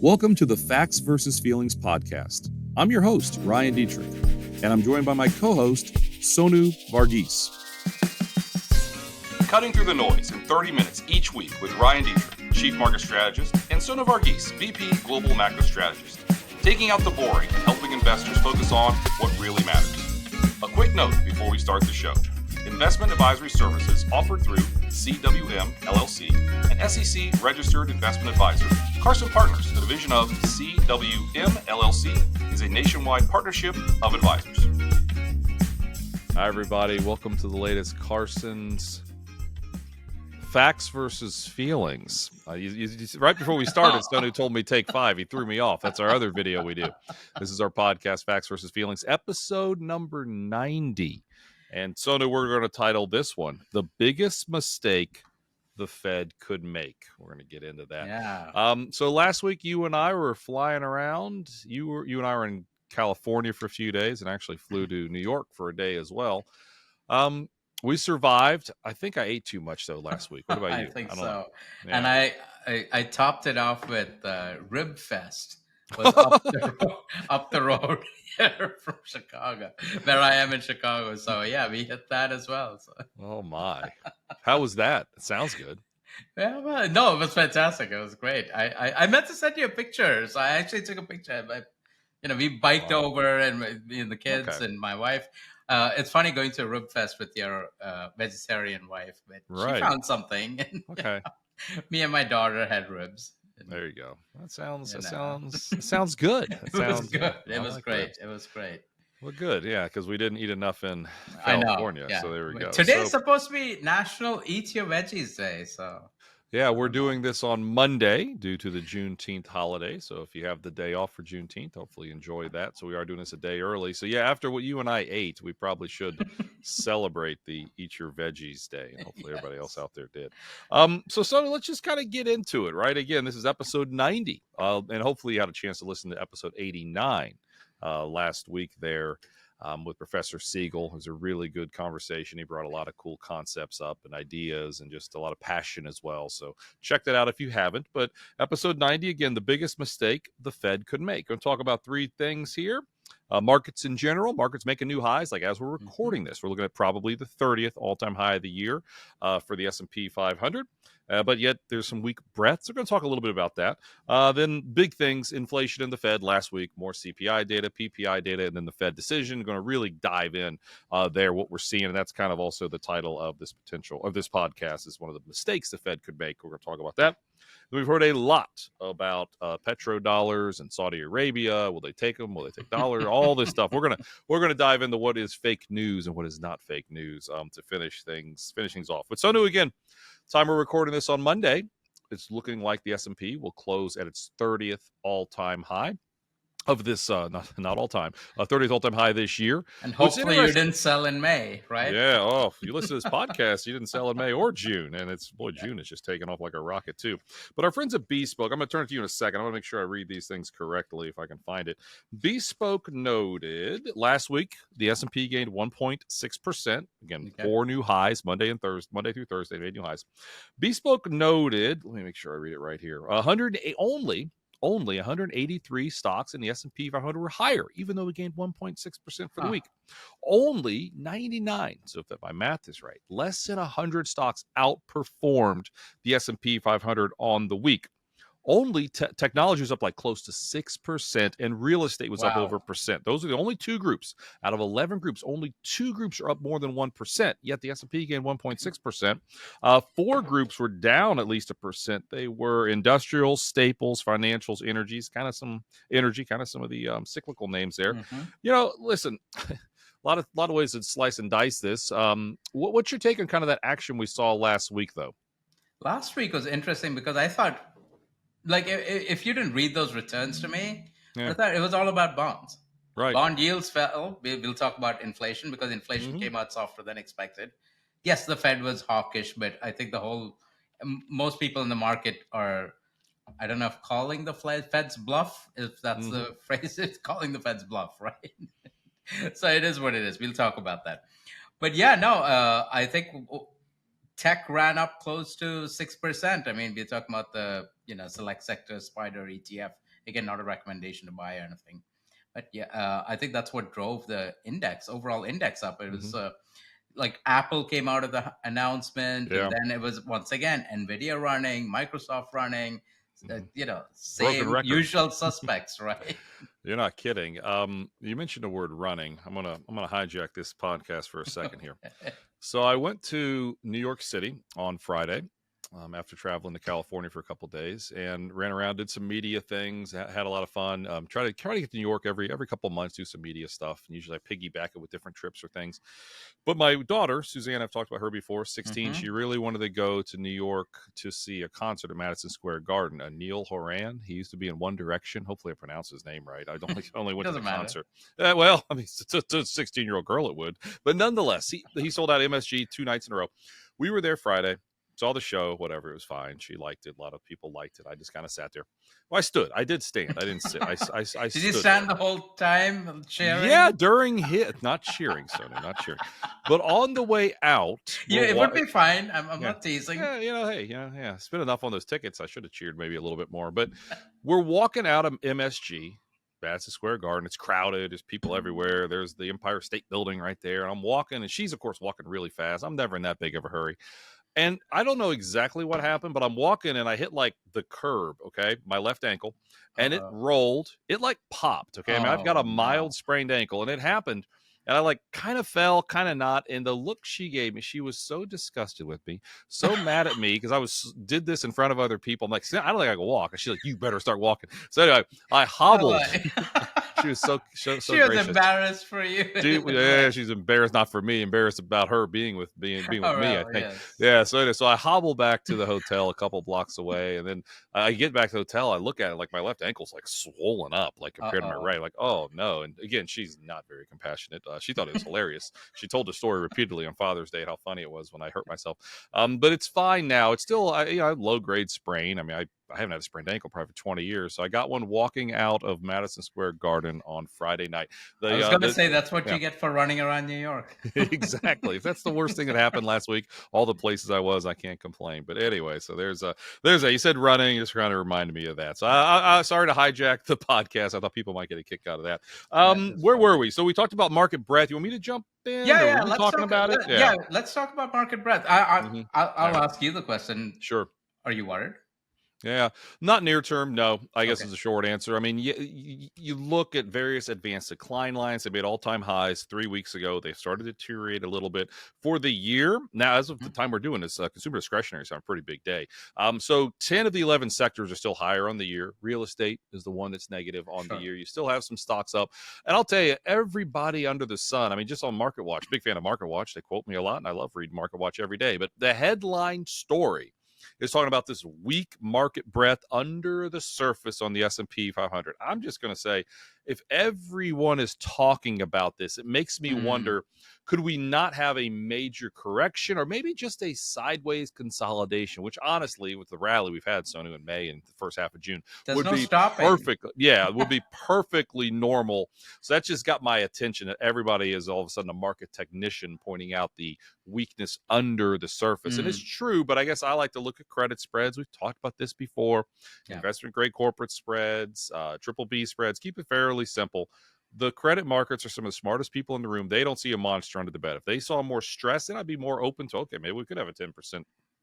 Welcome to the Facts versus Feelings podcast. I'm your host, Ryan Detrick, and I'm joined by my co-host, Sonu Varghese. Cutting through the noise in 30 minutes each week with Ryan Detrick, Chief Market Strategist, and Sonu Varghese, VP Global Macro Strategist, taking out the boring and helping investors focus on what really matters. A quick note before we start the show. Investment advisory services offered through CWM LLC, an SEC registered investment advisor. Carson Partners, a division of CWM LLC, is a nationwide partnership of advisors. Hi, everybody. Welcome to the latest Carson's Facts versus Feelings. Right before we started, Sonu told me take 5. He threw me off. That's our other video we do. This is our podcast, Facts versus Feelings, episode number 90. And Sonu, we're going to title this one, The Biggest Mistake the Fed Could Make. We're going to get into that. Yeah. So last week, you and I were flying around. You and I were in California for a few days and actually flew to New York for a day as well. We survived. I think I ate too much, though, last week. What about you? I think so. Yeah. And I topped it off with Rib Fest. Was up the road here from Chicago, where I am in Chicago. So yeah, we hit that as well. So. Oh my! How was that? It sounds good. Yeah, well, no, it was fantastic. It was great. I meant to send you a picture, so I actually took a picture. We biked over, and the kids and my wife. It's funny going to a Rib Fest with your vegetarian wife, but she found something. And, okay. Me and my daughter had ribs. There you go. That sounds good. It was good. It was like great. that. It was great. Well, good. Yeah, because we didn't eat enough in California. Yeah. So there we go. Today's supposed to be National Eat Your Veggies Day. So yeah, we're doing this on Monday due to the Juneteenth holiday. So if you have the day off for Juneteenth, hopefully enjoy that. So we are doing this a day early. So yeah, after what you and I ate, we probably should celebrate the Eat Your Veggies Day. And hopefully everybody else out there did. So let's just kind of get into it, right? Again, this is episode 90. And hopefully you had a chance to listen to episode 89 last week there. With Professor Siegel. It was a really good conversation. He brought a lot of cool concepts up and ideas and just a lot of passion as well. So check that out if you haven't. But episode 90, again, the biggest mistake the Fed could make. Going to talk about 3 things here. Markets in general, markets making new highs. Like as we're recording this, we're looking at probably the 30th all-time high of the year for the S&P 500. But yet there's some weak breaths. We're going to talk a little bit about that. Then big things, inflation in the Fed last week, more CPI data, PPI data, and then the Fed decision. Going to really dive in there, what we're seeing. And that's kind of also the title of this podcast is one of the mistakes the Fed could make. We're going to talk about that. We've heard a lot about Petro-dollars and Saudi Arabia. Will they take them? Will they take dollar? All this stuff. We're gonna dive into what is fake news and what is not fake news to finish things off. But Sonu, again, time we're recording this on Monday, it's looking like the S&P will close at its 30th all-time high of this, not all time, 30th all-time high this year. And hopefully you didn't sell in May, right? Yeah. Oh, if you listen to this podcast, you didn't sell in May or June. And June is just taking off like a rocket too. But our friends at Bespoke, I'm going to turn it to you in a second. I want to make sure I read these things correctly if I can find it. Bespoke noted last week, the S&P gained 1.6%. Again, 4 new highs, Monday through Thursday, made new highs. Bespoke noted, let me make sure I read it right here, only 183 stocks in the S&P 500 were higher, even though we gained 1.6% for the week. Only 99, so if my math is right, less than 100 stocks outperformed the S&P 500 on the week. Only technology was up like close to 6%, and real estate was up over 1%. Those are the only 2 groups. Out of 11 groups, only 2 groups are up more than 1%, yet the S&P gained 1.6%. 4 groups were down at least 1%. They were industrial, staples, financials, energies, kind of some of the cyclical names there. Listen, a lot of ways to slice and dice this. What's your take on kind of that action we saw last week, though? Last week was interesting because I thought, like, if you didn't read those returns to me, I thought it was all about bonds. Right. Bond yields fell. We'll talk about inflation because inflation came out softer than expected. Yes, the Fed was hawkish, but I think most people in the market are, I don't know if calling the Fed's bluff, if that's the phrase, it's calling the Fed's bluff, right? So it is what it is. We'll talk about that. But I think tech ran up close to 6%. I mean, we're talking about the select sector spider ETF Again, not a recommendation to buy or anything. But yeah, I think that's what drove the overall index up. It was like Apple came out of the announcement, and then it was once again Nvidia running, Microsoft running, Broken same record. usual suspects, right? You're not kidding. You mentioned the word running. I'm gonna hijack this podcast for a second here. So I went to New York City on Friday after traveling to California for a couple of days, and ran around, did some media things, had a lot of fun. Try to get to New York every couple of months, do some media stuff, and usually I piggyback it with different trips or things. But my daughter, Suzanne, I've talked about her before, 16, she really wanted to go to New York to see a concert at Madison Square Garden. Neil Horan, he used to be in One Direction. Hopefully I pronounced his name right. I only went to the concert. Well, I mean, to a 16-year-old girl it would. But nonetheless, he sold out MSG 2 nights in a row. We were there Friday. Saw the show, whatever, it was fine. She liked it. A lot of people liked it. I just kind of sat there. Well, I stood. I did stand. I didn't sit. I Did stood you stand there the whole time cheering? Yeah, during hit, not cheering, Sonu, not cheering. But on the way out, Yeah, it would be fine. I'm not teasing. Yeah, hey, spent enough on those tickets. I should have cheered maybe a little bit more. But we're walking out of MSG, Madison Square Garden. It's crowded. There's people everywhere. There's the Empire State Building right there. And I'm walking, and she's, of course, walking really fast. I'm never in that big of a hurry. And I don't know exactly what happened, but I'm walking and I hit like the curb, okay, my left ankle, and it rolled. It like popped, okay? I mean, I've got a mild sprained ankle, and it happened. And I like kind of fell, kind of not. And the look she gave me, she was so disgusted with me, so mad at me because I did this in front of other people. I'm like, I don't think I can walk. And she's like, you better start walking. So anyway, I hobbled. She was so she was gracious. Embarrassed for you. She's embarrassed, not for me, embarrassed about her being with me, I think. Yes. Yeah. So I hobble back to the hotel a couple blocks away, and then I get back to the hotel. I look at it, like my left ankle's like swollen up, like compared to my right. Like, oh no. And again, she's not very compassionate. She thought it was hilarious. She told the story repeatedly on Father's Day, how funny it was when I hurt myself. But it's fine now. It's still low grade sprain. I mean, I haven't had a sprained ankle probably for 20 years. So I got one walking out of Madison Square Garden on Friday night. I was going to say, that's what you get for running around New York. Exactly. If that's the worst thing that happened last week, all the places I was, I can't complain. But anyway, so there's a, you said running, just kind of reminded me of that. So I sorry to hijack the podcast. I thought people might get a kick out of that. Where were we? So we talked about market breadth. You want me to jump in? Yeah. Let's talk about it. Yeah, let's talk about market breadth. I'll ask you the question. Sure. Are you worried? Yeah, not near term. No, I guess is a short answer. I mean, you look at various advanced decline lines. They made all-time highs 3 weeks ago. They started to deteriorate a little bit for the year. Now, as of the time we're doing this, consumer discretionary is on a pretty big day. So 10 of the 11 sectors are still higher on the year. Real estate is the one that's negative on the year. You still have some stocks up. And I'll tell you, everybody under the sun, I mean, just on Market Watch, big fan of Market Watch. They quote me a lot, and I love reading Market Watch every day. But the headline story is talking about this weak market breadth under the surface on the S&P 500. I'm just going to say, if everyone is talking about this, it makes me wonder, could we not have a major correction or maybe just a sideways consolidation, which honestly, with the rally we've had, Sonu, in May and the first half of June, would be perfect. Yeah, it would be perfectly normal. So that just got my attention that everybody is all of a sudden a market technician pointing out the weakness under the surface. And it's true, but I guess I like to look at credit spreads. We've talked about this before. Investment grade corporate spreads, triple B spreads. Keep it fairly simple. The credit markets are some of the smartest people in the room. They don't see a monster under the bed. If they saw more stress, then I'd be more open to, okay, maybe we could have a 10%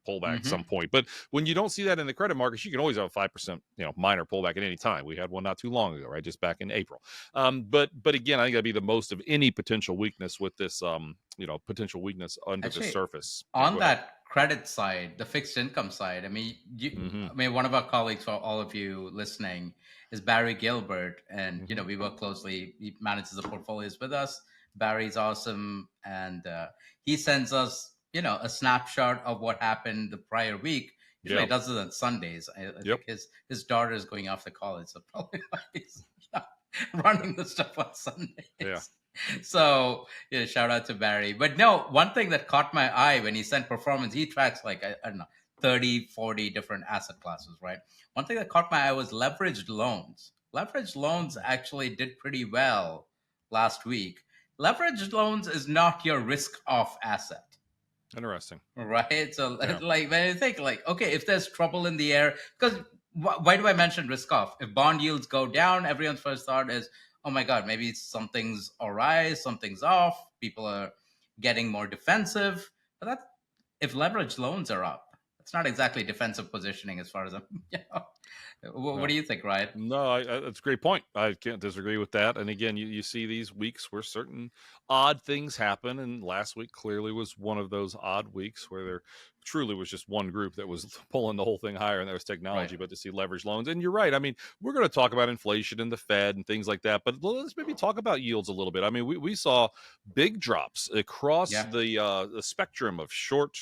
pullback at some point. But when you don't see that in the credit markets, you can always have a 5%, minor pullback at any time. We had one not too long ago, right? Just back in April. But again, I think that'd be the most of any potential weakness with this, potential weakness under the surface. On that credit side, the fixed income side, I mean, one of our colleagues, for all of you listening, is Barry Gilbert. And, we work closely. He manages the portfolios with us. Barry's awesome. And he sends us, a snapshot of what happened the prior week. Usually he does it on Sundays. I think his daughter is going off to college, so probably why he's running the stuff on Sundays. Yeah. So shout out to Barry. But no, one thing that caught my eye when he sent performance, he tracks like, I don't know, 30, 40 different asset classes, right? One thing that caught my eye was leveraged loans. Leveraged loans actually did pretty well last week. Leveraged loans is not your risk-off asset. Interesting. Right? So like when you think like, okay, if there's trouble in the air, because why do I mention risk off? If bond yields go down, everyone's first thought is, oh my God, maybe something's awry, something's off. People are getting more defensive. But that, if leverage loans are up, it's not exactly defensive positioning as far as I'm, what No. do you think, Ryan? No, that's a great point. I can't disagree with that. And again, you see these weeks where certain odd things happen. And last week clearly was one of those odd weeks where there truly was just one group that was pulling the whole thing higher, and that was technology. Right. But to see leverage loans, and you're right. I mean, we're going to talk about inflation and the Fed and things like that. But let's maybe talk about yields a little bit. I mean, we saw big drops across Yeah. the spectrum of short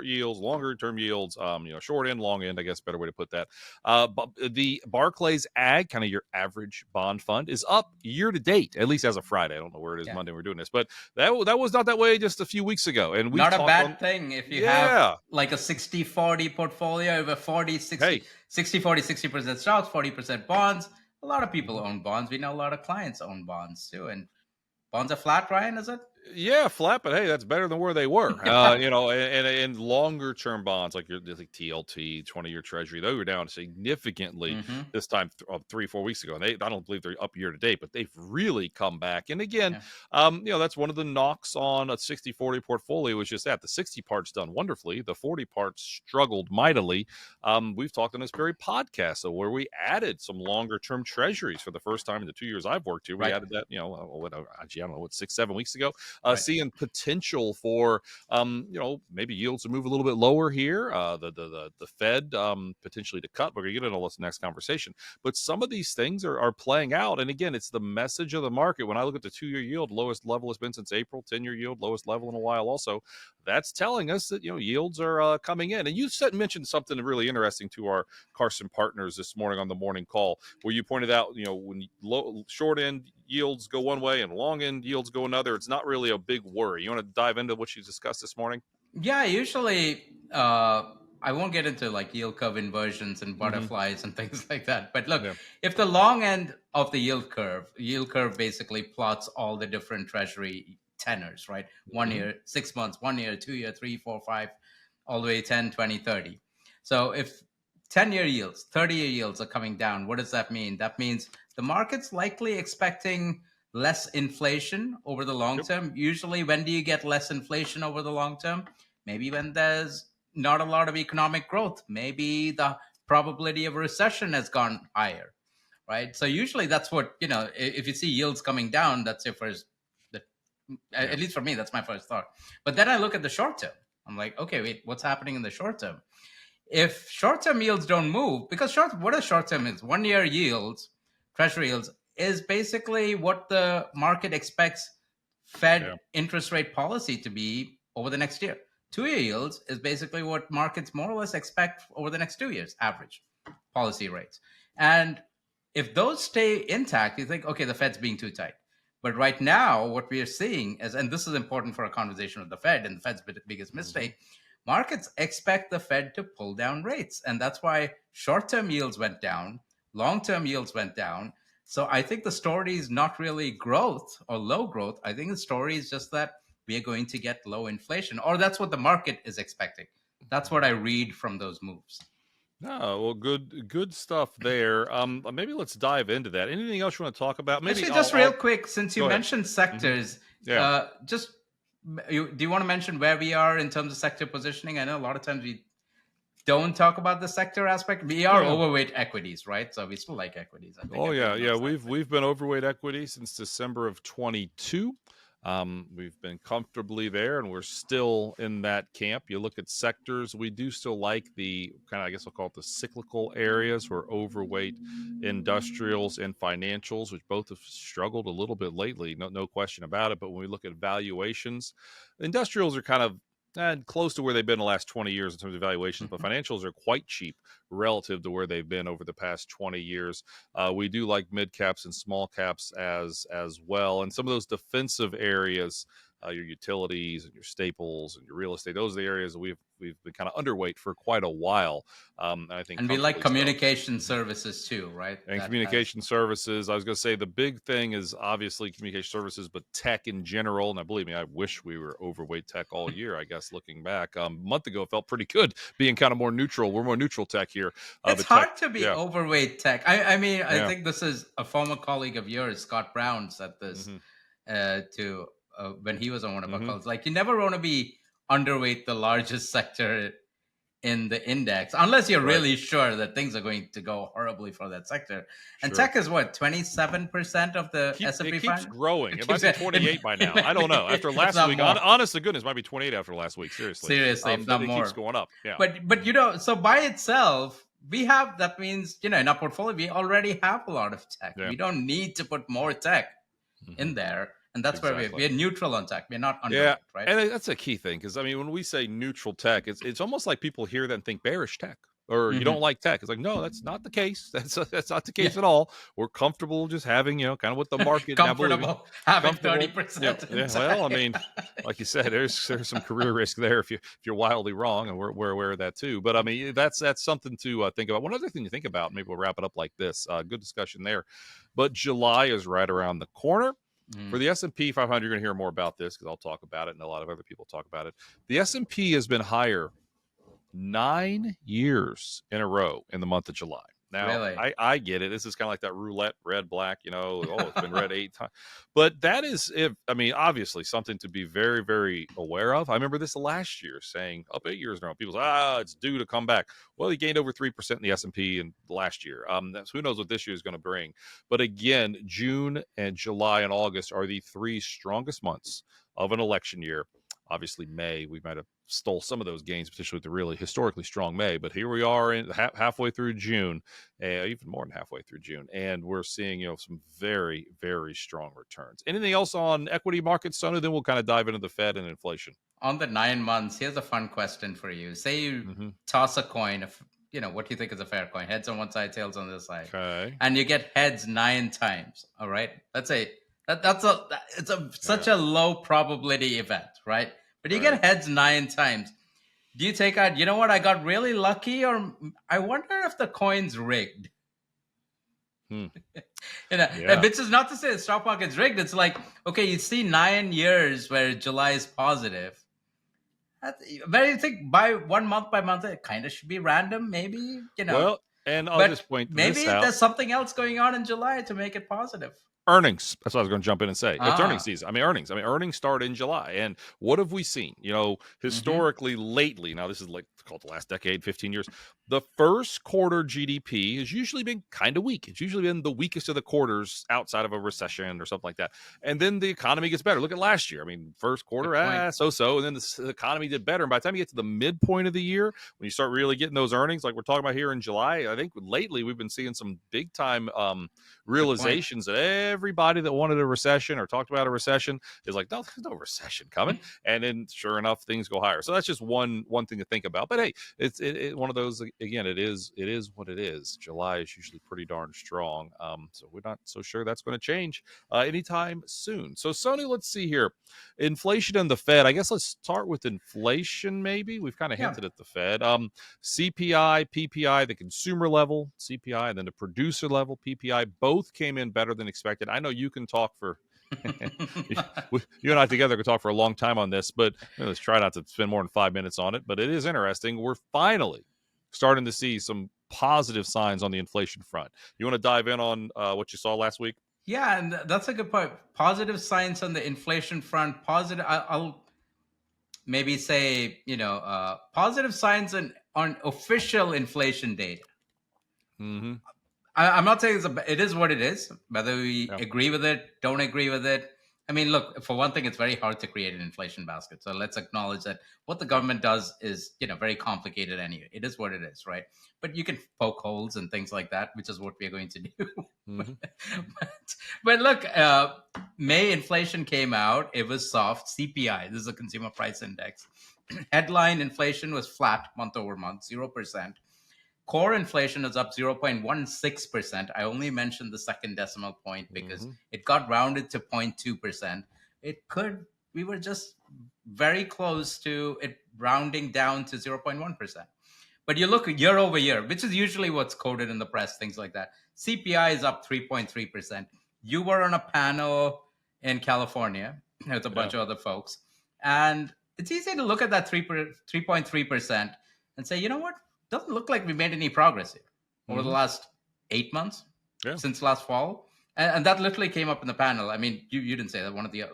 yields, longer term yields. Short end, long end. I guess better way to put that. But the Barclays Ag, kind of your average bond fund, is up year to date, at least as of Friday. I don't know where it is Yeah. Monday we're doing this, but that was not that way just a few weeks ago. And we've Not a talked bad on, thing if you yeah, have like a 60-40 portfolio over 40, 60, hey, 60, 40, 60% stocks, 40% bonds. A lot of people own bonds. We know a lot of clients own bonds too. And bonds are flat, Ryan, is it? yeah, flat, but hey, that's better than where they were. And longer term bonds like like TLT, 20-year Treasury, they were down significantly Mm-hmm. this time 3-4 weeks ago. And I don't believe they're up year to date, but they've really come back. And again, Yeah. that's one of the knocks on a 60-40 portfolio is just that the 60 part's done wonderfully, the 40 part struggled mightily. We've talked on this very podcast, so where we added some longer term Treasuries for the first time in the 2 years I've worked here. We Right. added that, actually, I don't know, 6-7 weeks ago. Right. Seeing potential for maybe yields to move a little bit lower here. The Fed potentially to cut. We're gonna get into this next conversation, but some of these things are playing out. And again, it's the message of the market. When I look at the 2-year yield, lowest level has been since April. 10-year yield, lowest level in a while. Also, that's telling us that yields are coming in. And you mentioned something really interesting to our Carson partners this morning on the morning call, where you pointed out when short end yields go one way and long end yields go another, it's not really a big worry. You want to dive into what you discussed this morning? Yeah, usually I won't get into like yield curve inversions and butterflies and things like that. But look, Yeah. if the long end of the yield curve basically plots all the different treasury tenors, right? 1 year, 6 months, 1 year, 2 year, 3, 4, 5, all the way 10, 20, 30. So if 10-year yields, 30-year yields are coming down, what does that mean? That means the market's likely expecting less inflation over the long term. Usually, when do you get less inflation over the long term? Maybe when there's not a lot of economic growth. Maybe the probability of a recession has gone higher, right? So usually that's what, if you see yields coming down, that's your first, at least for me, that's my first thought. But then I look at the short term. I'm like, okay, wait, what's happening in the short term? If short-term yields don't move, because what is short-term is 1 year yields, treasury yields, is basically what the market expects Fed interest rate policy to be over the next year. 2-year yields is basically what markets more or less expect over the next 2 years, average policy rates. And if those stay intact, you think, okay, the Fed's being too tight. But right now, what we are seeing is, and this is important for a conversation with the Fed and the Fed's biggest mistake, markets expect the Fed to pull down rates. And that's why short-term yields went down, long-term yields went down. So I think the story is not really growth or low growth. I think the story is just that we are going to get low inflation, or that's what the market is expecting. That's what I read from those moves. Oh, well, good stuff there. Maybe let's dive into that. Anything else you want to talk about? Maybe Actually, just real quick, since you Go ahead. mentioned sectors, Yeah. do you want to mention where we are in terms of sector positioning? I know a lot of times we don't talk about the sector aspect. We are overweight equities, right? So we still like equities. I think we've been overweight equity since December of 22. We've been comfortably there, and we're still in that camp. You look at sectors, we do still like the kind of, I guess I'll call it the cyclical areas. We're overweight industrials and financials, which both have struggled a little bit lately, no question about it. But when we look at valuations, industrials are kind of close to where they've been the last 20 years in terms of valuations, but financials are quite cheap relative to where they've been over the past 20 years. We do like mid caps and small caps as well, and some of those defensive areas your utilities and your staples and your real estate. Those are the areas that we've been kind of underweight for quite a while. And I think And we like comfortably so. communication services too, right? And That communication services. I was going to say the big thing is obviously communication services, but tech in general. Now, believe me, I wish we were overweight tech all year. I guess looking back, a month ago, it felt pretty good being kind of more neutral. We're more neutral tech here. It's But hard tech, to be yeah, overweight tech. I mean, I yeah. think this is a former colleague of yours, Scott Brown, said this to when he was on one of our calls. Like, you never want to be underweight the largest sector in the index unless you're really sure that things are going to go horribly for that sector. And tech is what, 27% of the S&P 500? It keeps growing. It might be 28 by now. I don't know. After last week, honest to goodness, it might be 28 after last week. Seriously, if not more. It keeps going up. Yeah. But you know, so by itself, we have, that means, you know, in our portfolio, we already have a lot of tech. We don't need to put more tech in there. And that's where we're neutral on tech. We're not underweight, right? And that's a key thing, because I mean, when we say neutral tech, it's almost like people hear that and think bearish tech, or you don't like tech. It's like, no, that's not the case. That's not the case at all. We're comfortable just having, you know, kind of what the market comfortable having 30%. Yeah. Well, I mean, like you said, there's some career risk there if you're wildly wrong, and we're aware of that too. But I mean, that's something to think about. One other thing to think about, maybe we'll wrap it up like this. Good discussion there. But July is right around the corner. For the S&P 500, you're going to hear more about this because I'll talk about it, and a lot of other people talk about it. The S&P has been higher 9 years in a row in the month of July. Now, really? I get it. This is kind of like that roulette, red, black, you know, it's been red 8 times. But that is, obviously something to be very, very aware of. I remember this last year saying, up 8 years now, people say, it's due to come back. Well, he gained over 3% in the S&P in last year. Who knows what this year is going to bring. But again, June and July and August are the 3 strongest months of an election year. Obviously, May, we might have stole some of those gains, particularly with the really historically strong May. But here we are in halfway through June, even more than halfway through June, and we're seeing, you know, some very, very strong returns. Anything else on equity markets, Sonu? Then we'll kind of dive into the Fed and inflation. On the 9 months, here's a fun question for you. Say you toss a coin, you know, what do you think is a fair coin? Heads on one side, tails on the other side. Okay. And you get heads 9 times. All right. Let's say such a low probability event, right? But you get heads 9 times. Do you take out, you know what, I got really lucky, or I wonder if the coin's rigged? You know, which is not to say the stock market's rigged. It's like, okay, you see 9 years where July is positive. Where you think by month by month, it kind of should be random, maybe, you know. Well, and I'll just point maybe this out. There's something else going on in July to make it positive. Earnings. That's what I was going to jump in and say. It's earnings season. Earnings start in July. And what have we seen? You know, historically, lately, now this is like called the last decade, 15 years, the first quarter GDP has usually been kind of weak. It's usually been the weakest of the quarters outside of a recession or something like that. And then the economy gets better. Look at last year. I mean, first quarter, so-so. And then the economy did better. And by the time you get to the midpoint of the year, when you start really getting those earnings, like we're talking about here in July, I think lately we've been seeing some big time realizations that everybody that wanted a recession or talked about a recession is like, no, there's no recession coming. And then sure enough, things go higher. So that's just one thing to think about. But hey, it's one of those, again, it is what it is. July is usually pretty darn strong. So we're not so sure that's going to change anytime soon. So Sonu, let's see here. Inflation and the Fed. I guess let's start with inflation, maybe. We've kind of hinted at the Fed. CPI, PPI, the consumer level, CPI, and then the producer level, PPI, both came in better than expected. I know you can talk for you and I together could talk for a long time on this, but let's try not to spend more than 5 minutes on it. But it is interesting. We're finally starting to see some positive signs on the inflation front. You want to dive in on what you saw last week? Yeah, and that's a good point. Positive signs on the inflation front. I'll maybe say, you know, positive signs on official inflation data. I'm not saying it is what it is, whether we agree with it, don't agree with it. I mean, look, for one thing, it's very hard to create an inflation basket. So let's acknowledge that what the government does is, you know, very complicated anyway. It is what it is, right? But you can poke holes and things like that, which is what we're going to do. But look, May inflation came out. It was soft. CPI, this is a consumer price index. Headline inflation was flat month over month, 0%. Core inflation is up 0.16%. I only mentioned the second decimal point because it got rounded to 0.2%. It could we were just very close to it rounding down to 0.1%. But you look year over year, which is usually what's quoted in the press, things like that. CPI is up 3.3%. You were on a panel in California with a bunch of other folks. And it's easy to look at that 3.3% and say, you know what? Doesn't look like we made any progress here over the last 8 months since last fall. And that literally came up in the panel. I mean, you didn't say that. One of the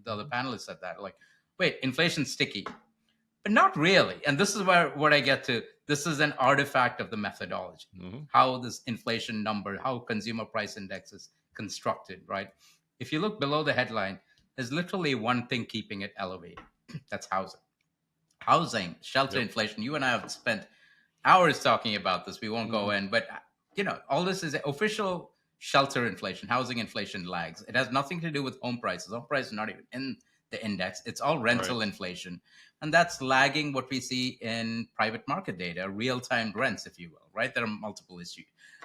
other panelists said that. Like, wait, inflation's sticky. But not really. And this is what I get to. This is an artifact of the methodology, how this inflation number, how consumer price index is constructed, right? If you look below the headline, there's literally one thing keeping it elevated. That's housing. Housing, shelter inflation. You and I have spent hours talking about this. We won't go in. But, all this is official shelter inflation. Housing inflation lags. It has nothing to do with home prices. Home prices are not even in the index. It's all rental inflation. And that's lagging what we see in private market data, real-time rents, if you will, right? There are multiple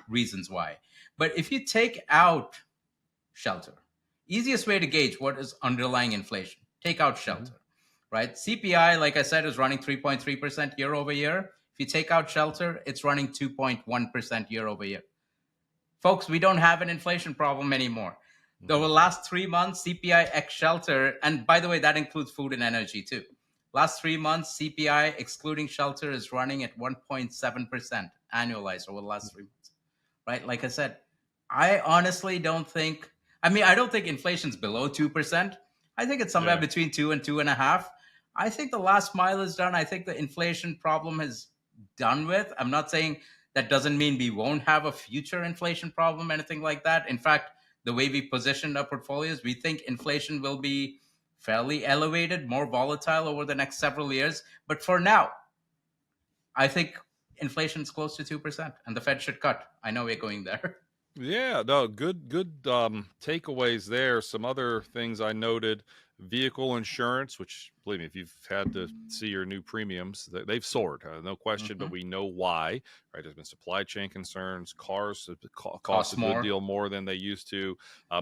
reasons why. But if you take out shelter, easiest way to gauge what is underlying inflation, take out shelter, right? CPI, like I said, is running 3.3% year over year. If you take out shelter, it's running 2.1% year over year. Folks, we don't have an inflation problem anymore. Over the last 3 months, CPI ex shelter, and by the way, that includes food and energy too. Last 3 months, CPI excluding shelter is running at 1.7% annualized over the last 3 months, right? Like I said, I honestly don't think, I don't think inflation's below 2%. I think it's somewhere between 2 and 2.5. I think the last mile is done. I think the inflation problem is done with. I'm not saying that doesn't mean we won't have a future inflation problem, anything like that. In fact, the way we positioned our portfolios, we think inflation will be fairly elevated, more volatile over the next several years. But for now, I think inflation is close to 2%, and the Fed should cut. I know we're going there. Yeah, no, good takeaways there. Some other things I noted: vehicle insurance, which, believe me, if you've had to see your new premiums, they've soared, no question, but we know why, right? There's been supply chain concerns, cars cost a good deal more than they used to.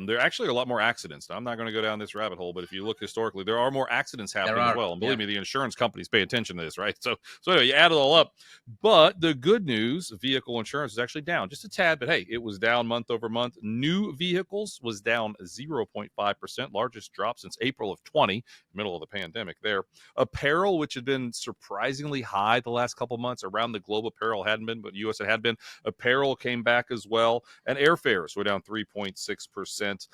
There actually are a lot more accidents. Now, I'm not going to go down this rabbit hole, but if you look historically, there are more accidents happening as well. And believe me, the insurance companies pay attention to this, right? So anyway, you add it all up. But the good news, vehicle insurance is actually down just a tad, but hey, it was down month over month. New vehicles was down 0.5%, largest drop since April of 20, middle of the pandemic there. Apparel, which had been surprisingly high the last couple months, around the globe apparel hadn't been, but US it had been. Apparel came back as well, and airfares were down 3.6%.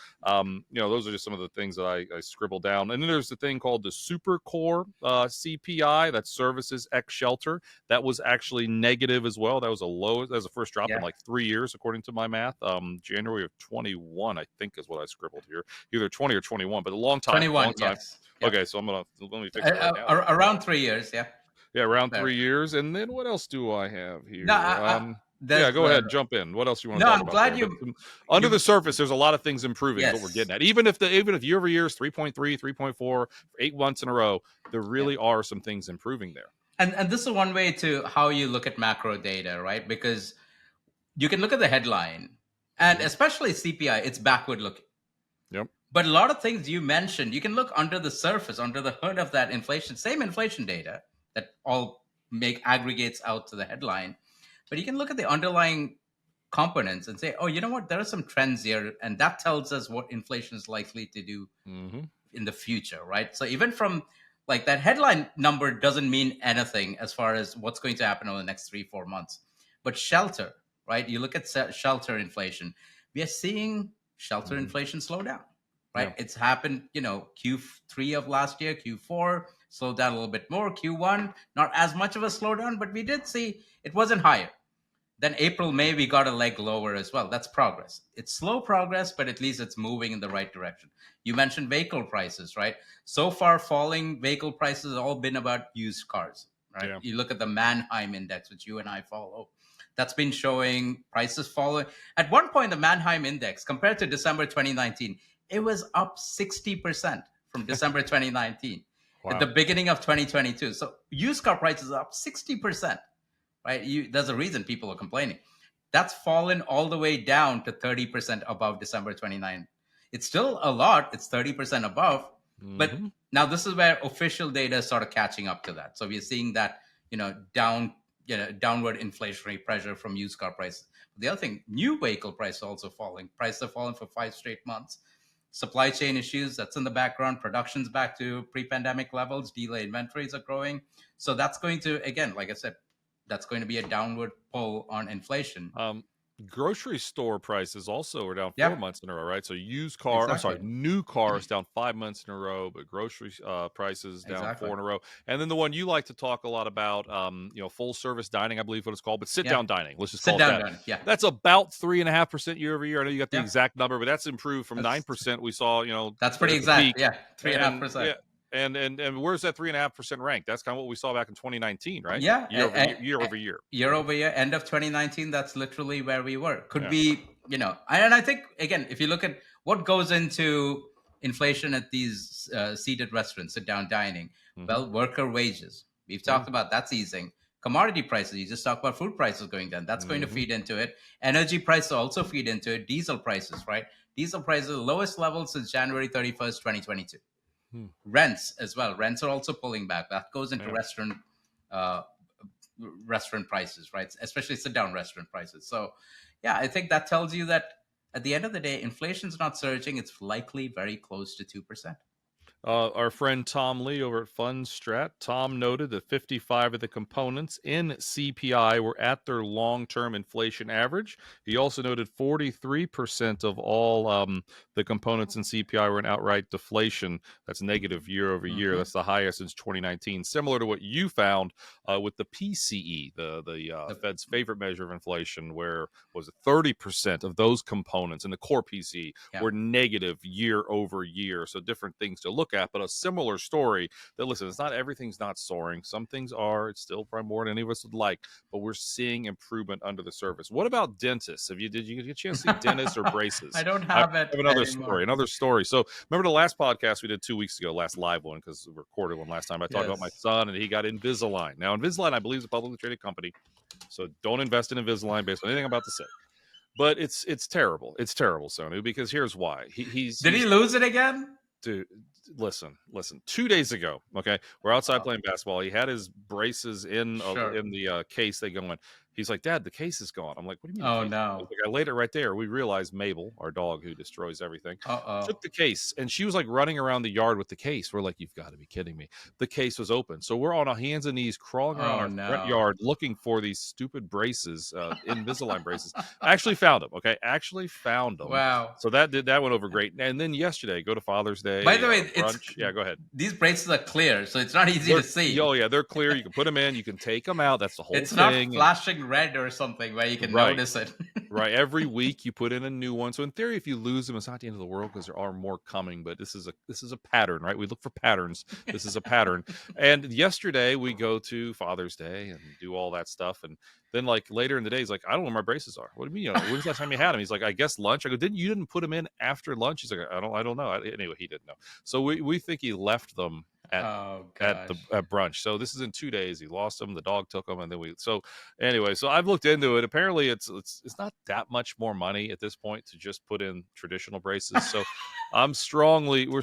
Those are just some of the things that I scribbled down. And then there's the thing called the Super Core CPI, that's services ex shelter. That was actually negative as well. That was the first drop in like 3 years, according to my math. January of 21, I think, is what I scribbled here. Either 20 or 21, but a long time. 21, yes. Okay, so let me fix it right now. Around 3 years, yeah. Yeah, around 3 years. And then what else do I have here? No, go ahead, jump in. What else you want to talk about? No, I'm glad under the surface, there's a lot of things improving. Yes. What we're getting at, even if year over year is 3.3, 3.4, 8 months in a row, there really are some things improving there. And this is one way to how you look at macro data, right? Because you can look at the headline, and especially CPI, it's backward looking. Yep. But a lot of things you mentioned, you can look under the surface, under the hood of that inflation, same inflation data that all aggregates out to the headline. But you can look at the underlying components and say, oh, you know what? There are some trends here, and that tells us what inflation is likely to do in the future, right? So even from like that headline number doesn't mean anything as far as what's going to happen over the next 3-4 months. But shelter, right? You look at shelter inflation. We are seeing shelter inflation slow down, right? Yeah. It's happened, Q3 of last year, Q4, slowed down a little bit more. Q1, not as much of a slowdown, but we did see it wasn't higher. Then April, May, we got a leg lower as well. That's progress. It's slow progress, but at least it's moving in the right direction. You mentioned vehicle prices, right? So far, falling vehicle prices have all been about used cars, right? Yeah. You look at the Manheim index, which you and I follow. That's been showing prices falling. At one point, the Manheim index, compared to December 2019, it was up 60% from December 2019 at the beginning of 2022. So used car prices are up 60%. Right, there's a reason people are complaining. That's fallen all the way down to 30% above December 29. It's still a lot. It's 30% above, But Mm-hmm. now this is where official data is sort of catching up to that. So we're seeing that, downward inflationary pressure from used car prices. The other thing, new vehicle prices also falling. Prices have fallen for 5 straight months. Supply chain issues, that's in the background. Production's back to pre-pandemic levels. Dealer inventories are growing. So that's going to, again, like I said, that's going to be a downward pull on inflation. Um, Grocery store prices also are down 4 Yeah, months in a row, right? So exactly. new cars down 5 months in a row, but grocery prices down 4 Exactly. in a row. And then the one you like to talk a lot about, full service dining, I believe what it's called, but sit Yeah. down dining. Let's just Sit call it down, that. done. Yeah. That's about 3.5% year over year. I know you got the Yeah. exact number, but that's improved from That's 9% we saw, that's pretty at the exact. peak. Yeah. And 3.5%. yeah, and where's that 3.5% rank? That's kind of what we saw back in 2019, right? Yeah. Year over year. Year over year, end of 2019, that's literally where we were. Could Yeah. be, and I think, again, if you look at what goes into inflation at these seated restaurants, sit down dining, Mm-hmm. well, worker wages. We've talked about that's easing. Commodity prices, you just talked about food prices going down. That's going to Mm-hmm. feed into it. Energy prices also feed into it. Diesel prices, right? Diesel prices, lowest level since January 31st, 2022. Hmm. Rents as well. Rents are also pulling back. That goes into Yeah. restaurant prices, right? Especially sit down restaurant prices. So, yeah, I think that tells you that at the end of the day, inflation's not surging. It's likely very close to 2%. Our friend Tom Lee over at Fundstrat, Tom noted that 55 of the components in CPI were at their long-term inflation average. He also noted 43% of all the components in CPI were in outright deflation. That's negative year over year. Mm-hmm. That's the highest since 2019. Similar to what you found with the PCE, the Fed's favorite measure of inflation, where was it 30% of those components in the core PCE were negative year over year. So different things to look at, but a similar story that, listen, it's not everything's not soaring. Some things are. It's still probably more than any of us would like, but we're seeing improvement under the surface. What about dentists? Did you get a chance to see dentists or braces? I don't I have it have another anymore. story. So remember the last podcast we did 2 weeks ago, last live one, because we recorded one last time. I talked about my son and he got Invisalign. Now, Invisalign, I believe, is a publicly traded company, so don't invest in Invisalign based on anything I'm about to say. But it's terrible. It's terrible, Sonu, because here's why. Did he lose it again? Dude, listen. 2 days ago, okay, we're outside playing basketball. He had his braces in the case. They go in. He's like, Dad, the case is gone. I'm like, what do you mean? Oh, the case? no. Like, I laid it right there. We realized Mabel, our dog who destroys everything, Uh-oh. took the case, and she was like running around the yard with the case. We're like, you've got to be kidding me. The case was open. So we're on our hands and knees crawling around our front yard looking for these stupid braces, Invisalign braces. I actually found them, okay? Wow. So that went over great. And then yesterday, go to Father's Day. By the way, brunch. Yeah, go ahead. These braces are clear, so it's not easy to see. Oh, yeah, they're clear. You can put them in. You can take them out. That's the whole thing. It's not flashing red or something where you can notice it. Right. Every week you put in a new one. So in theory, if you lose them, it's not the end of the world because there are more coming. But this is a pattern, right? We look for patterns. This is a pattern. And yesterday we go to Father's Day and do all that stuff. And then like later in the day, he's like, I don't know where my braces are. What do you mean? When was the last time you had them? He's like, I guess lunch. I go, you didn't put them in after lunch? He's like, I don't know. Anyway, he didn't know. So we think he left them at brunch. So this is in 2 days. He lost them. The dog took them, and then anyway. So I've looked into it. Apparently, it's not that much more money at this point to just put in traditional braces. So we're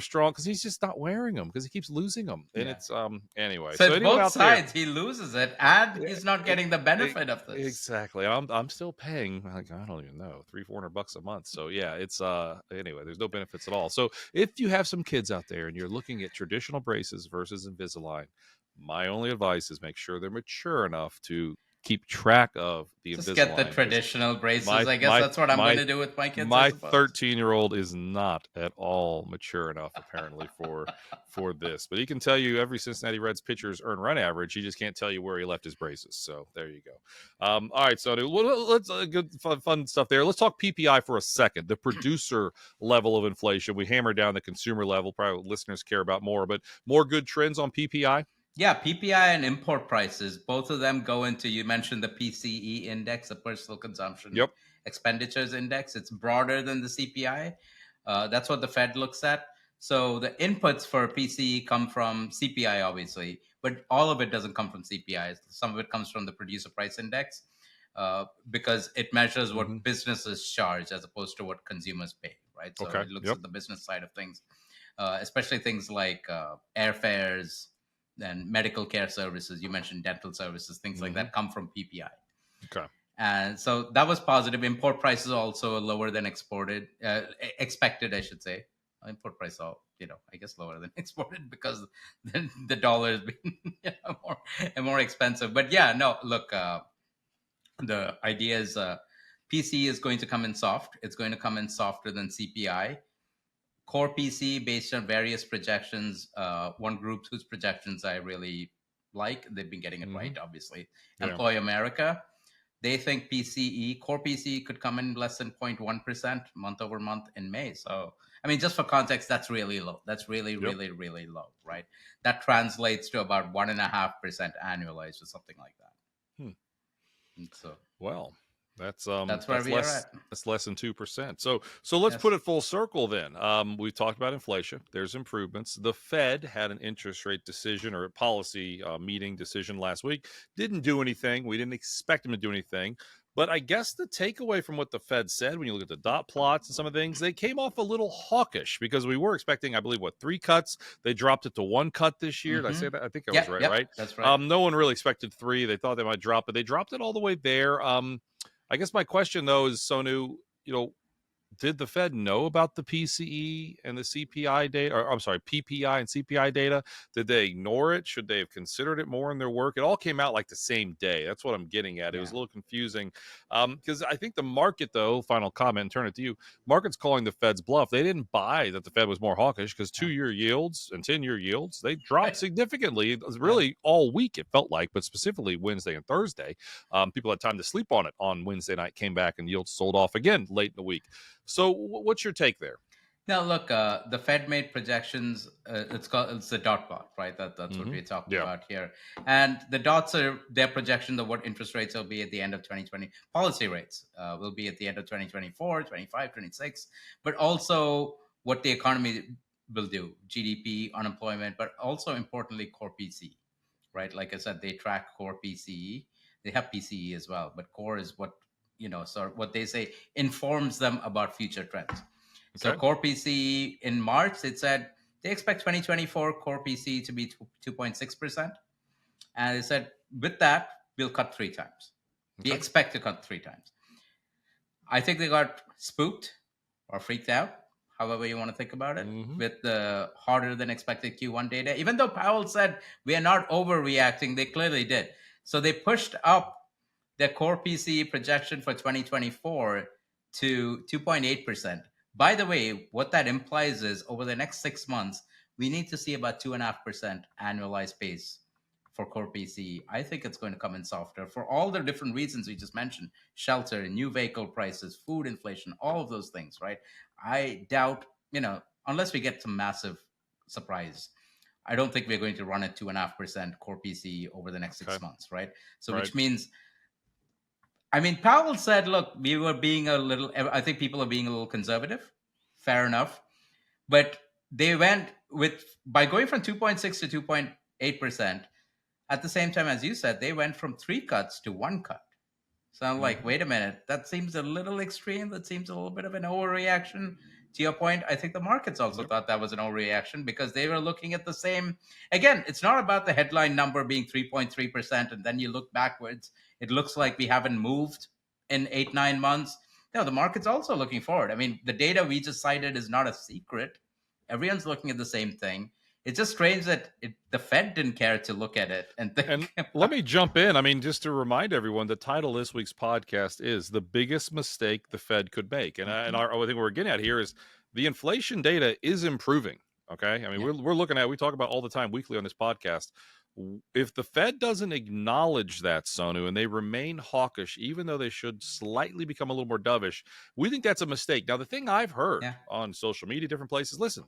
strong because he's just not wearing them because he keeps losing them, and it's anyway. So it's both sides. He loses it, and he's not getting the benefit of this. Exactly. I'm still paying like I don't even know $300-400 a month. So yeah, it's anyway. There's no benefits at all. So if you have some kids out there and you're looking at traditional braces versus Invisalign, my only advice is make sure they're mature enough to keep track of the Invisalign. Just get the traditional braces. I guess that's what I'm going to do with my kids. My 13-year-old is not at all mature enough, apparently, for this. But he can tell you every Cincinnati Reds pitcher's earned run average. He just can't tell you where he left his braces. So there you go. All right, so let's good fun stuff there. Let's talk PPI for a second. The producer level of inflation. We hammered down the consumer level. Probably listeners care about more, but more good trends on PPI. Yeah, PPI and import prices, both of them go into, you mentioned the PCE index, the personal consumption expenditures index. It's broader than the CPI. That's what the Fed looks at. So the inputs for PCE come from CPI, obviously, but all of it doesn't come from CPI. Some of it comes from the producer price index because it measures what businesses charge as opposed to what consumers pay, right? So it looks at the business side of things. especially things like airfares and medical care services. You mentioned dental services, things like that come from PPI. Okay. And so that was positive. Import prices also lower than expected, I should say. Import price, I guess lower than exported because the dollar has been more expensive. But yeah, no, look, the idea is PC is going to come in soft. It's going to come in softer than CPI. Core PC, based on various projections, one group whose projections I really like, they've been getting it right, obviously. Yeah. Employ America, they think core PCE could come in less than 0.1% month over month in May. So, I mean, just for context, that's really low. That's really, really, really low, right? That translates to about 1.5% annualized or something like that. And so, well, that's where we are at. That's less than 2%. So let's put it full circle then. We've talked about inflation. There's improvements. The Fed had an interest rate decision or a policy meeting decision last week. Didn't do anything. We didn't expect them to do anything. But I guess the takeaway from what the Fed said, when you look at the dot plots and some of the things, they came off a little hawkish because we were expecting, I believe, 3 cuts. They dropped it to 1 cut this year. Did I say that? I think I was right, right? That's right. No one really expected 3. They thought they might drop it. They dropped it all the way there. I guess my question, though, is, Sonu, did the Fed know about the PCE and the CPI data, or I'm sorry, PPI and CPI data? Did they ignore it? Should they have considered it more in their work? It all came out like the same day. That's what I'm getting at. It was a little confusing because I think the market, though, final comment, turn it to you, market's calling the Fed's bluff. They didn't buy that the Fed was more hawkish because 2-year yields and 10-year yields, they dropped significantly. It was really all week, it felt like, but specifically Wednesday and Thursday. People had time to sleep on it on Wednesday night, came back, and yields sold off again late in the week. So what's your take there? Now, look, the Fed made projections. It's the dot plot, right? That's what we're talking about here. And the dots are their projection of what interest rates will be at the end of 2020. Policy rates will be at the end of 2024, 25, 26. But also what the economy will do, GDP, unemployment, but also importantly, core PCE, right? Like I said, they track core PCE. They have PCE as well, but core is what what they say informs them about future trends. Okay. So core PCE in March, it said they expect 2024 core PCE to be 2.6%. And they said, with that, we'll cut 3 times. We expect to cut 3 times. I think they got spooked or freaked out, however you want to think about it, with the harder than expected Q1 data. Even though Powell said we are not overreacting, they clearly did. So they pushed up their core PCE projection for 2024 to 2.8%. By the way, what that implies is over the next 6 months, we need to see about 2.5% annualized pace for core PCE. I think it's going to come in softer for all the different reasons we just mentioned: shelter, new vehicle prices, food inflation, all of those things, right? I doubt, unless we get some massive surprise, I don't think we're going to run at 2.5% core PCE over the next 6 months, right? So which means, Powell said, look, we were being I think people are being a little conservative. Fair enough. But they went by going from 2.6 to 2.8%, at the same time, as you said, they went from 3 cuts to 1 cut. So I'm like, wait a minute, that seems a little extreme. That seems a little bit of an overreaction. To your point, I think the markets also thought that was an overreaction because they were looking at the same. Again, it's not about the headline number being 3.3%, and then you look backwards. It looks like we haven't moved in 8-9 months. No, the market's also looking forward. The data we just cited is not a secret. Everyone's looking at the same thing. It's just strange that the Fed didn't care to look at it and think. And let me jump in. Just to remind everyone, the title of this week's podcast is "The Biggest Mistake the Fed Could Make." And I think what we're getting at here is the inflation data is improving. Okay. We're looking at, we talk about all the time weekly on this podcast. If the Fed doesn't acknowledge that, Sonu, and they remain hawkish, even though they should slightly become a little more dovish, we think that's a mistake. Now, the thing I've heard on social media, different places, listen,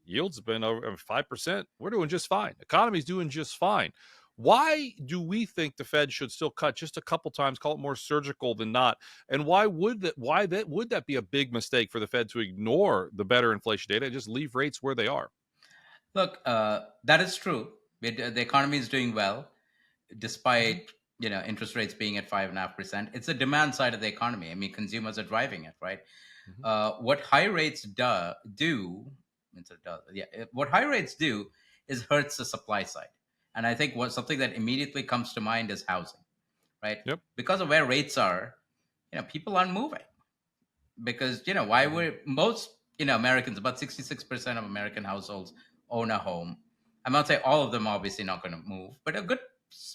yields have been over 5%. We're doing just fine. Economy's doing just fine. Why do we think the Fed should still cut just a couple times, call it more surgical than not? And why would that be a big mistake for the Fed to ignore the better inflation data and just leave rates where they are? Look, that is true. The economy is doing well, despite interest rates being at 5.5%. It's the demand side of the economy. Consumers are driving it, right? What high rates do, into the dollar. Yeah, what high rates do is hurts the supply side, and I think something that immediately comes to mind is housing, right? Yep. Because of where rates are, people aren't moving because why would most Americans, about 66% of American households own a home. I'm not saying all of them obviously not going to move, but a good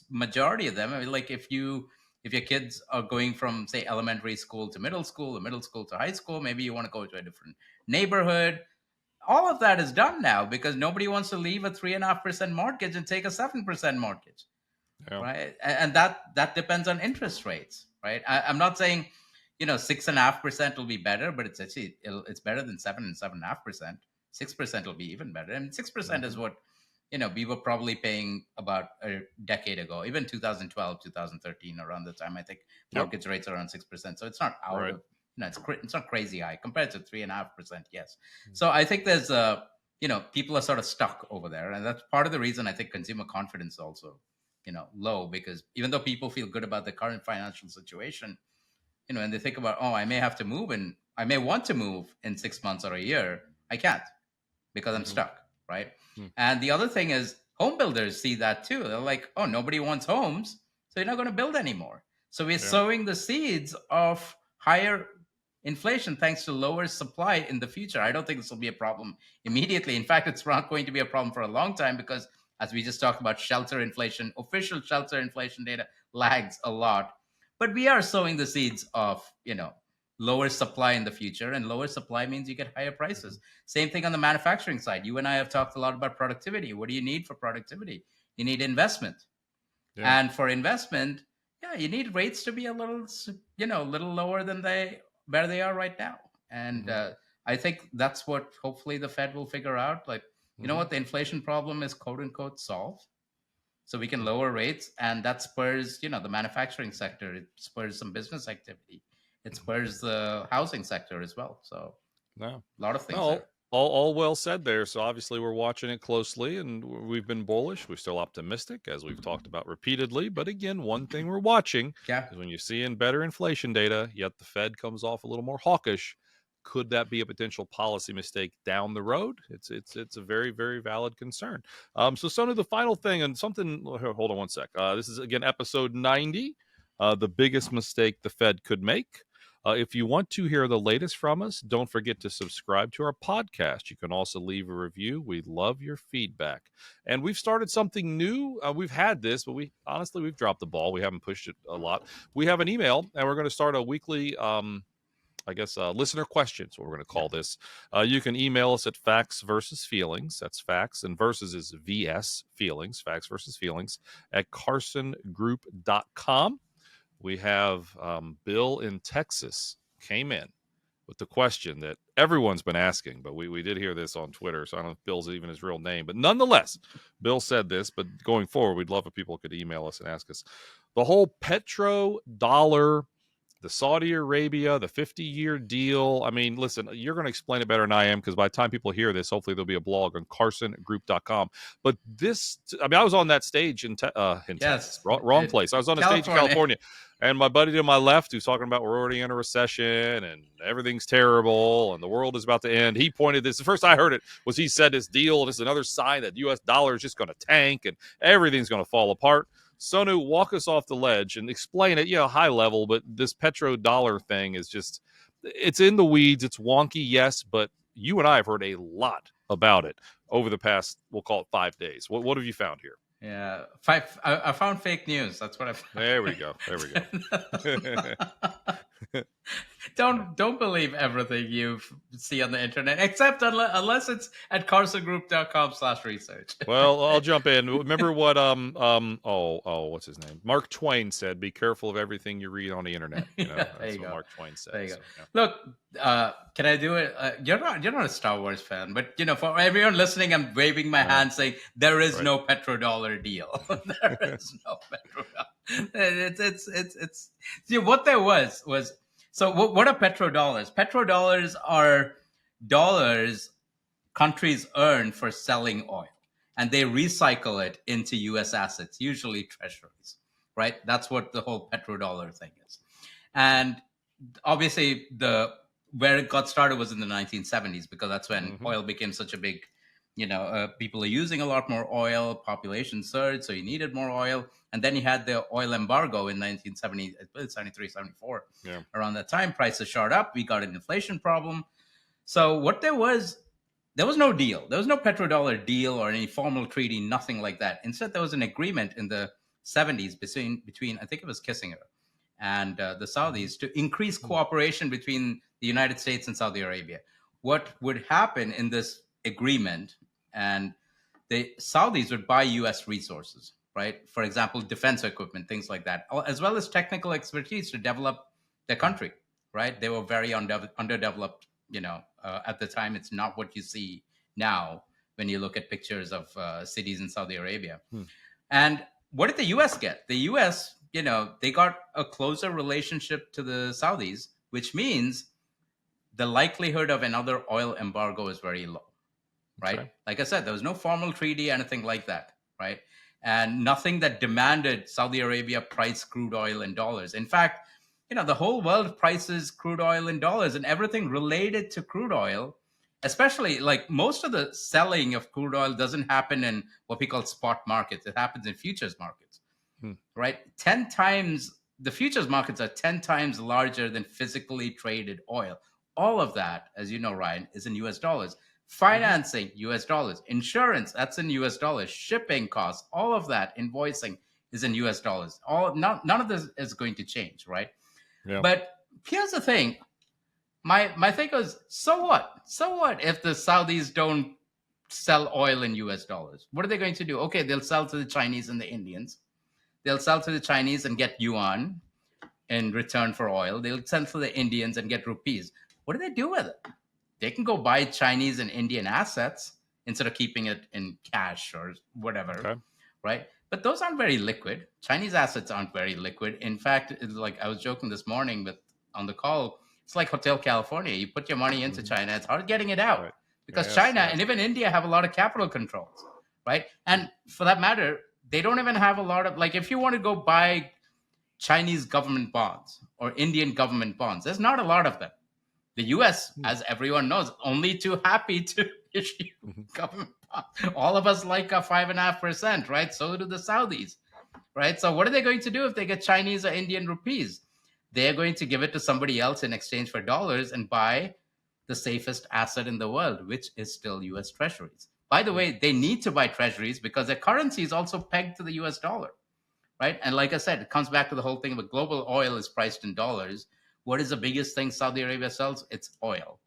majority of them. I mean, like if your kids are going from say elementary school to middle school or middle school to high school, maybe you want to go to a different neighborhood. All of that is done now because nobody wants to leave a 3.5% mortgage and take a 7% mortgage. Yeah. Right, and that depends on interest rates, right? I'm not saying 6.5% will be better, but it's better than 7.5%. 6% will be even better, and 6% is what we were probably paying about a decade ago, even 2012, 2013, around the time. I think mortgage rates are around 6%, so it's not out of it's not crazy high compared to 3.5%. Yes, so I think there's people are sort of stuck over there, and that's part of the reason I think consumer confidence also low, because even though people feel good about the current financial situation, and they think about, I may have to move and I may want to move in 6 months or a year, I can't because I'm stuck, right? And the other thing is home builders see that too. They're like, nobody wants homes, so you're not going to build anymore. So we're sowing the seeds of higher inflation thanks to lower supply in the future. I don't think this will be a problem immediately. In fact, it's not going to be a problem for a long time because, as we just talked about, shelter inflation, official shelter inflation data lags a lot. But we are sowing the seeds of, lower supply in the future, and lower supply means you get higher prices. Same thing on the manufacturing side. You and I have talked a lot about productivity. What do you need for productivity? You need investment. Yeah. And for investment, you need rates to be a little lower than where they are right now. And I think that's what hopefully the Fed will figure out. Like, you know what, the inflation problem is quote unquote solved. So we can lower rates, and that spurs, the manufacturing sector. It spurs some business activity. It spurs the housing sector as well. So a lot of things there. All well said there. So obviously we're watching it closely, and we've been bullish. We're still optimistic, as we've talked about repeatedly. But again, one thing we're watching is when you see in better inflation data, yet the Fed comes off a little more hawkish. Could that be a potential policy mistake down the road? It's a very, very valid concern. So Sonu, the final thing, and something, hold on one sec. This is, again, episode 90, the biggest mistake the Fed could make. If you want to hear the latest from us, don't forget to subscribe to our podcast. You can also leave a review. We love your feedback. And we've started something new. We've had this, but we've dropped the ball. We haven't pushed it a lot. We have an email, and we're going to start a weekly listener questions, what we're going to call this. You can email us at facts versus feelings. That's facts, and versus is VS, feelings, facts versus feelings, at carsongroup.com. We have Bill in Texas came in with the question that everyone's been asking, but we did hear this on Twitter, so I don't know if Bill's even his real name. But nonetheless, Bill said this, but going forward, we'd love if people could email us and ask us. The whole petrodollar, the Saudi Arabia, the 50-year deal. I mean, listen, you're going to explain it better than I am, because by the time people hear this, hopefully there'll be a blog on carsongroup.com. But this, I was on that stage in Texas. Wrong place. I was on the stage in California. And my buddy to my left, who's talking about we're already in a recession and everything's terrible and the world is about to end. He pointed this. The first I heard it was he said this deal. This is another sign that the U.S. dollar is just going to tank and everything's going to fall apart. Sonu, walk us off the ledge and explain it, high level, but this petrodollar thing is just, it's in the weeds. It's wonky, yes, but you and I have heard a lot about it over the past, we'll call it 5 days. What have you found here? Yeah, I found fake news. That's what I found. There we go. Don't believe everything you see on the internet, except unless it's at carsongroup.com/research. Well, I'll jump in. Remember what what's his name? Mark Twain said, "Be careful of everything you read on the internet." That's what Mark Twain said. There you go. Look, can I do it? You're not a Star Wars fan, but for everyone listening, I'm waving my hand saying there is no petrodollar deal. There is no petrodollar. It's see, what there was. So what are petrodollars? Petrodollars are dollars countries earn for selling oil, and they recycle it into U.S. assets, usually treasuries, right? That's what the whole petrodollar thing is. And obviously, where it got started was in the 1970s, because that's when Mhm. oil became such a big, people are using a lot more oil, population surged, so you needed more oil. And then you had the oil embargo in 1970, 73, 74. Yeah. Around that time, prices shot up. We got an inflation problem. So what there was no deal. There was no petrodollar deal or any formal treaty, nothing like that. Instead, there was an agreement in the 70s between I think it was Kissinger and the Saudis to increase cooperation between the United States and Saudi Arabia. What would happen in this agreement, and the Saudis would buy U.S. resources, right? For example, defense equipment, things like that, as well as technical expertise to develop the country, right? They were very underdeveloped, at the time. It's not what you see now when you look at pictures of cities in Saudi Arabia. And what did the U.S. get? The U.S., they got a closer relationship to the Saudis, which means the likelihood of another oil embargo is very low, right? Okay. Like I said, there was no formal treaty, anything like that, right? And nothing that demanded Saudi Arabia price crude oil in dollars. In fact, the whole world prices crude oil in dollars, and everything related to crude oil, especially like most of the selling of crude oil doesn't happen in what we call spot markets. It happens in futures markets, right? 10 times, the futures markets are 10 times larger than physically traded oil. All of that, as you know, Ryan, is in US dollars. Financing, US dollars. Insurance, that's in US dollars. Shipping costs, all of that, invoicing is in US dollars. None of this is going to change, right? Yeah. But here's the thing. My thing was, so what? So what if the Saudis don't sell oil in US dollars? What are they going to do? Okay, they'll sell to the Chinese and the Indians. They'll sell to the Chinese and get yuan in return for oil. They'll sell to the Indians and get rupees. What do they do with it? They can go buy Chinese and Indian assets instead of keeping it in cash or whatever, right? But those aren't very liquid. Chinese assets aren't very liquid. In fact, it's like I was joking this morning on the call, it's like Hotel California. You put your money into China, it's hard getting it out because China and even India have a lot of capital controls, right? And for that matter, they don't even have a lot of, like, if you want to go buy Chinese government bonds or Indian government bonds, there's not a lot of them. The U.S., as everyone knows, only too happy to issue government bonds. All of us like a 5.5%, right? So do the Saudis, right? So what are they going to do if they get Chinese or Indian rupees? They're going to give it to somebody else in exchange for dollars and buy the safest asset in the world, which is still U.S. treasuries. By the way, they need to buy treasuries because their currency is also pegged to the U.S. dollar, right? And like I said, it comes back to the whole thing of global oil is priced in dollars. What is the biggest thing Saudi Arabia sells? It's oil.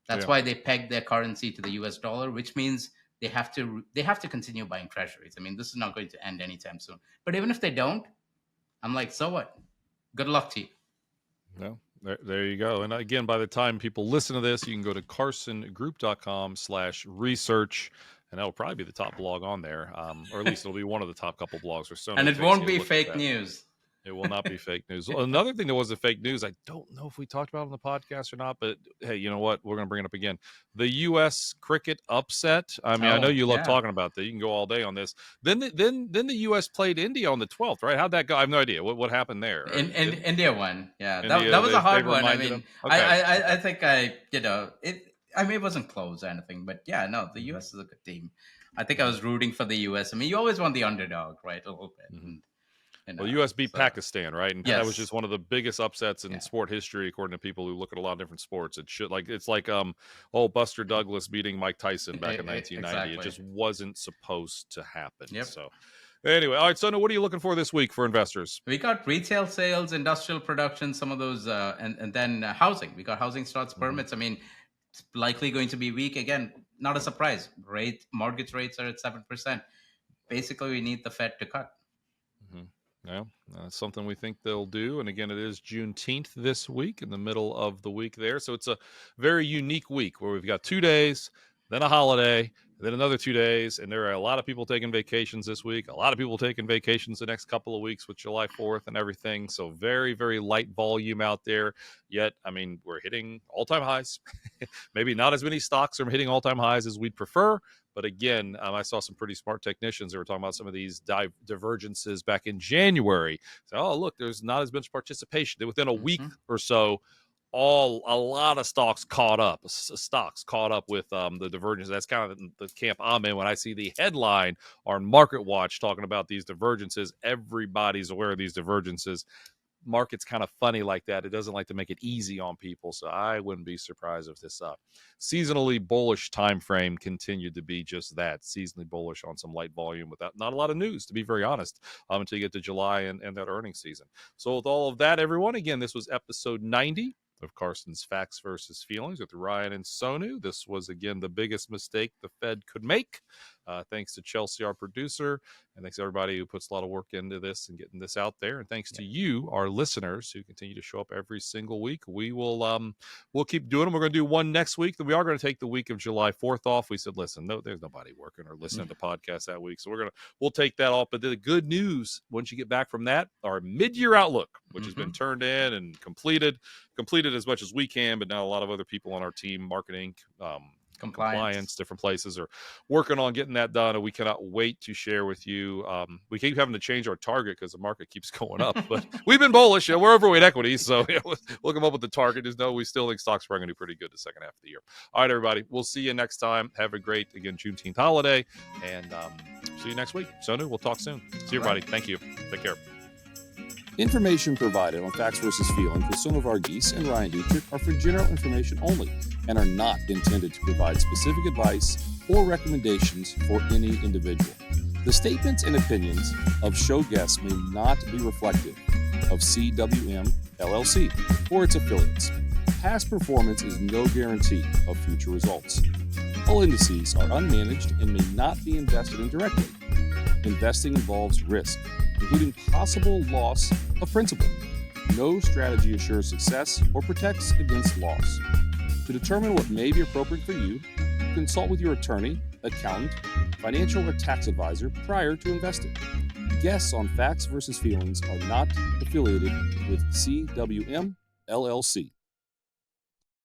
That's why they peg their currency to the U.S. dollar, which means they have to continue buying treasuries. I mean, this is not going to end anytime soon. But even if they don't, I'm like, so what? Good luck to you. No, there you go. And again, by the time people listen to this, you can go to carsongroup.com/research, and that'll probably be the top blog on there, or at least it'll be one of the top couple blogs or so. And it won't be fake news. It will not be fake news. Another thing that wasn't fake news, I don't know if we talked about it on the podcast or not, but hey, you know what? We're going to bring it up again. The U.S. cricket upset. I mean, I know you love talking about that. You can go all day on this. Then the U.S. played India on the 12th, right? How'd that go? I have no idea. What happened there? India won. Yeah, India, that was a hard one. I mean, I think it wasn't close or anything, but yeah, no, the U.S. is a good team. I think I was rooting for the U.S. I mean, you always want the underdog, right? A little bit. Well, U.S. beat Pakistan, right? And that was just one of the biggest upsets in sport history, according to people who look at a lot of different sports. It's like Buster Douglas beating Mike Tyson back in 1990. Exactly. It just wasn't supposed to happen. Yep. So anyway, all right, Sonu, what are you looking for this week for investors? We got retail sales, industrial production, some of those, and then housing. We got housing starts, permits. I mean, it's likely going to be weak again. Not a surprise. Mortgage rates are at 7%. Basically, we need the Fed to cut. Yeah, something we think they'll do. And again, it is Juneteenth this week, in the middle of the week there. So it's a very unique week where we've got 2 days, then a holiday, then another 2 days. And there are a lot of people taking vacations this week, a lot of people taking vacations the next couple of weeks with July 4th and everything. So very, very light volume out there. Yet, I mean, we're hitting all-time highs. Maybe not as many stocks are hitting all-time highs as we'd prefer. But again, I saw some pretty smart technicians that were talking about some of these divergences back in January. So, look, there's not as much participation. Within a week or so, a lot of stocks caught up with the divergence. That's kind of the camp I'm in when I see the headline on Market Watch talking about these divergences. Everybody's aware of these divergences. Market's kind of funny like that. It doesn't like to make it easy on people, so I wouldn't be surprised if this seasonally bullish time frame continued to be just that, seasonally bullish on some light volume without not a lot of news, to be very honest, until you get to July and that earnings season. So with all of that, everyone, again, this was episode 90 of Carson's Facts versus Feelings with Ryan and Sonu. This was, again, the biggest mistake the Fed could make. Thanks to Chelsea, our producer, and thanks to everybody who puts a lot of work into this and getting this out there. And thanks to you, our listeners, who continue to show up every single week. We will we'll keep doing them. We're going to do one next week. We are going to take the week of July 4th off. We said, listen, no, there's nobody working or listening to podcasts that week, so we'll take that off. But the good news, once you get back from that, our mid-year outlook, which has been turned in and completed as much as we can, but now a lot of other people on our team, marketing, compliance, different places are working on getting that done, and we cannot wait to share with you. We keep having to change our target because the market keeps going up, but we've been bullish. We're overweight equities, so we'll come up with the target. Just know we still think stocks are going to do pretty good the second half of the year. All right, everybody, we'll see you next time. Have a great, again, Juneteenth holiday, and see you next week. Sonu, we'll talk soon. See you, everybody. Thank you. Take care. Information provided on Facts versus Feelings with Sonu Varghese and Ryan Detrick are for general information only and are not intended to provide specific advice or recommendations for any individual. The statements and opinions of show guests may not be reflective of CWM LLC or its affiliates. Past performance is no guarantee of future results. All indices are unmanaged and may not be invested in directly. Investing involves risk, including possible loss of principal. No strategy assures success or protects against loss. To determine what may be appropriate for you, consult with your attorney, accountant, financial or tax advisor prior to investing. Guests on Facts versus Feelings are not affiliated with CWM LLC.